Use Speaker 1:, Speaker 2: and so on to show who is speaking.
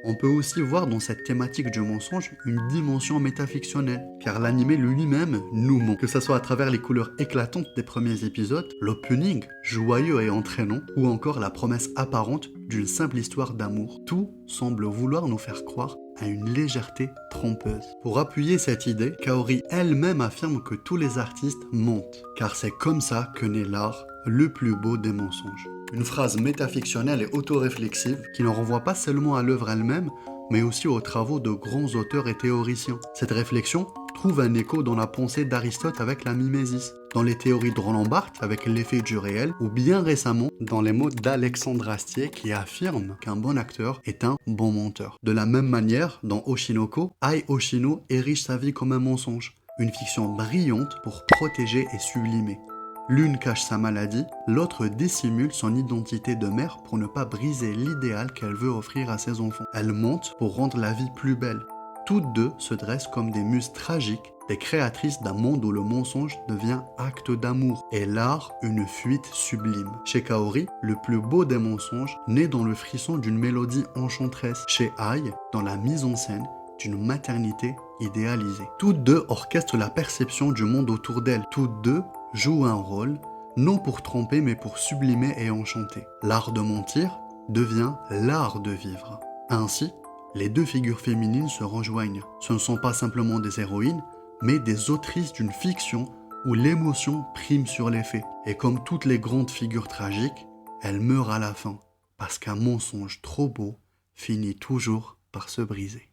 Speaker 1: On peut aussi voir dans cette thématique du mensonge une dimension métafictionnelle, car l'anime lui-même nous ment, que ce soit à travers les couleurs éclatantes des premiers épisodes, l'opening joyeux et entraînant, ou encore la promesse apparente d'une simple histoire d'amour. Tout semble vouloir nous faire croire à une légèreté trompeuse. Pour appuyer cette idée, Kaori elle-même affirme que tous les artistes mentent, car c'est comme ça que naît l'art, le plus beau des mensonges. Une phrase métafictionnelle et autoréflexive qui ne renvoie pas seulement à l'œuvre elle-même, mais aussi aux travaux de grands auteurs et théoriciens. Cette réflexion trouve un écho dans la pensée d'Aristote avec la mimésis, dans les théories de Roland Barthes avec l'effet du réel, ou bien récemment dans les mots d'Alexandre Astier qui affirme qu'un bon acteur est un bon menteur. De la même manière, dans Oshinoko, Ai Oshino érige sa vie comme un mensonge, une fiction brillante pour protéger et sublimer. L'une cache sa maladie, l'autre dissimule son identité de mère pour ne pas briser l'idéal qu'elle veut offrir à ses enfants. Elle monte pour rendre la vie plus belle. Toutes deux se dressent comme des muses tragiques, des créatrices d'un monde où le mensonge devient acte d'amour et l'art une fuite sublime. Chez Kaori, le plus beau des mensonges naît dans le frisson d'une mélodie enchanteresse. Chez Ai, dans la mise en scène d'une maternité idéalisée. Toutes deux orchestrent la perception du monde autour d'elles. Toutes deux jouent un rôle, non pour tromper mais pour sublimer et enchanter. L'art de mentir devient l'art de vivre. Ainsi, les deux figures féminines se rejoignent. Ce ne sont pas simplement des héroïnes, mais des autrices d'une fiction où l'émotion prime sur les faits. Et comme toutes les grandes figures tragiques, elles meurent à la fin, parce qu'un mensonge trop beau finit toujours par se briser.